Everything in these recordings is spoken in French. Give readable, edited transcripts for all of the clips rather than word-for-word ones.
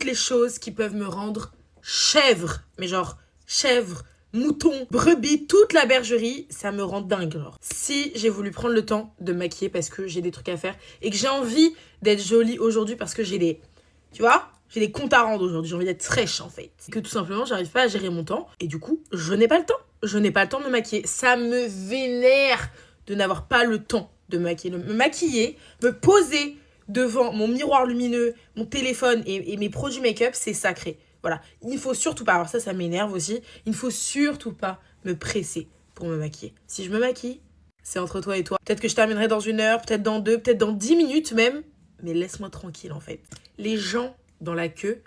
toutes les choses qui peuvent me rendre chèvre. Mais genre, chèvre, mouton, brebis, toute la bergerie, ça me rend dingue. Genre. Si j'ai voulu prendre le temps de me maquiller parce que j'ai des trucs à faire et que j'ai envie d'être jolie aujourd'hui parce que j'ai des... Tu vois ? J'ai des comptes à rendre aujourd'hui, j'ai envie d'être fraîche en fait. Que tout simplement, j'arrive pas à gérer mon temps et du coup, je n'ai pas le temps. Je n'ai pas le temps de me maquiller. Ça me vénère de n'avoir pas le temps de me maquiller. Me maquiller, me poser devant mon miroir lumineux, mon téléphone et mes produits make-up, c'est sacré. Voilà, il ne faut surtout pas, alors ça m'énerve aussi, il ne faut surtout pas me presser pour me maquiller. Si je me maquille, c'est entre toi et toi. Peut-être que je terminerai dans 1 heure, peut-être dans 2, peut-être dans 10 minutes même, mais laisse-moi tranquille en fait. Les gens dans la queue,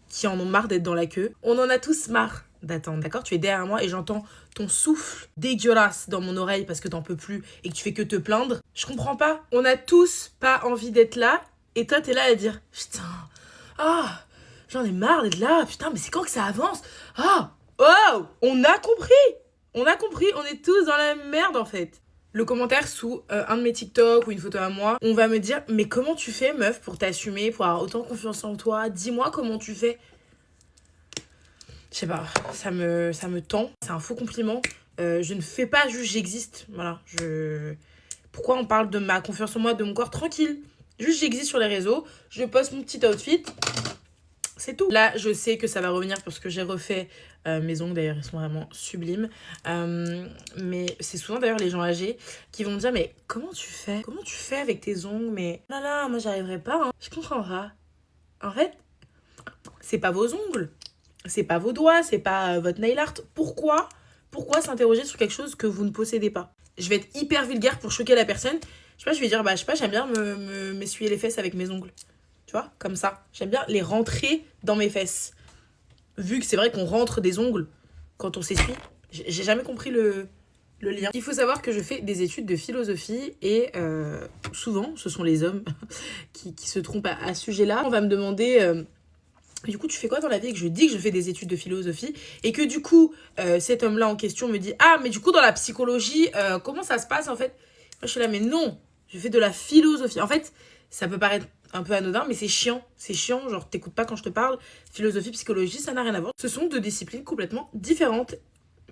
qui en ont marre d'être dans la queue, on en a tous marre d'attendre, d'accord ? Tu es derrière moi et j'entends ton souffle dégueulasse dans mon oreille parce que t'en peux plus et que tu fais que te plaindre. Je comprends pas. On a tous pas envie d'être là et toi t'es là à dire putain, ah, j'en ai marre d'être là, putain, mais c'est quand que ça avance ? Ah, oh, on a compris, on est tous dans la merde en fait. Le commentaire sous un de mes TikTok ou une photo à moi, on va me dire mais comment tu fais meuf pour t'assumer, pour avoir autant confiance en toi ? Dis-moi comment tu fais. Je sais pas, ça me tend, c'est un faux compliment. Je ne fais pas juste j'existe, voilà. Pourquoi on parle de ma confiance en moi, de mon corps ? Tranquille, juste j'existe sur les réseaux, je poste mon petit outfit, c'est tout. Là, je sais que ça va revenir parce que j'ai refait mes ongles, d'ailleurs, ils sont vraiment sublimes. Mais c'est souvent d'ailleurs les gens âgés qui vont me dire mais comment tu fais ? Comment tu fais avec tes ongles ? Mais là, moi j'arriverai pas, hein. Je comprends pas. En fait, c'est pas vos ongles. C'est pas vos doigts, c'est pas votre nail art. Pourquoi s'interroger sur quelque chose que vous ne possédez pas ? Je vais être hyper vulgaire pour choquer la personne. Je vais dire, j'aime bien m'essuyer les fesses avec mes ongles. Tu vois, comme ça. J'aime bien les rentrer dans mes fesses. Vu que c'est vrai qu'on rentre des ongles quand on s'essuie. J'ai jamais compris le lien. Il faut savoir que je fais des études de philosophie et souvent, ce sont les hommes qui se trompent à ce sujet-là. On va me demander... du coup, tu fais quoi dans la vie ? Et que je dis que je fais des études de philosophie et que du coup, cet homme-là en question me dit « Ah, mais du coup, dans la psychologie, comment ça se passe en fait ?» Moi, je suis là « Mais non, je fais de la philosophie. » En fait, ça peut paraître un peu anodin, mais c'est chiant. C'est chiant, genre t'écoutes pas quand je te parle. Philosophie, psychologie, ça n'a rien à voir. Ce sont deux disciplines complètement différentes.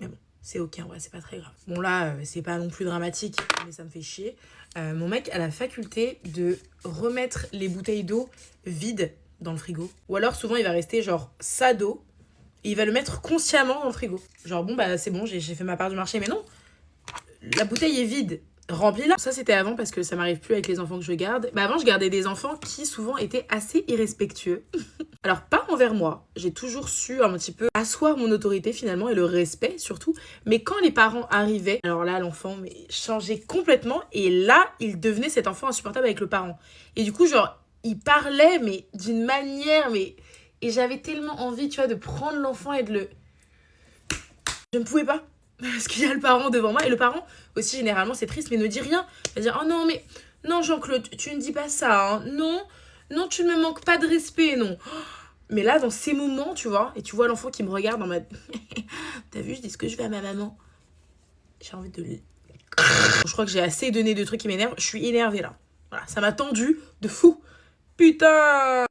Mais bon, c'est ok, en vrai, c'est pas très grave. Bon là, c'est pas non plus dramatique, mais ça me fait chier. Mon mec a la faculté de remettre les bouteilles d'eau vides dans le frigo. Ou alors souvent il va rester genre ça d'eau et il va le mettre consciemment dans le frigo. Genre bon c'est bon, j'ai fait ma part du marché. Mais non, la bouteille est vide, remplie-la. Ça c'était avant parce que ça m'arrive plus avec les enfants que je garde. Avant je gardais des enfants qui souvent étaient assez irrespectueux. Alors pas envers moi, j'ai toujours su un petit peu asseoir mon autorité finalement et le respect surtout. Mais quand les parents arrivaient, alors là l'enfant changeait complètement et là il devenait cet enfant insupportable avec le parent. Et du coup genre il parlait, mais d'une manière, mais... Et j'avais tellement envie, tu vois, de prendre l'enfant et de le... Je ne pouvais pas, parce qu'il y a le parent devant moi. Et le parent, aussi, généralement, c'est triste, mais ne dit rien. Il va dire, oh non, mais... Non, Jean-Claude, tu ne dis pas ça, hein. Non, tu ne me manques pas de respect, non. Mais là, dans ces moments, tu vois, et tu vois l'enfant qui me regarde en mode... T'as vu, je dis ce que je veux à ma maman. J'ai envie de... Je crois que j'ai assez donné de trucs qui m'énervent. Je suis énervée, là. Voilà, ça m'a tendu de fou. Putain!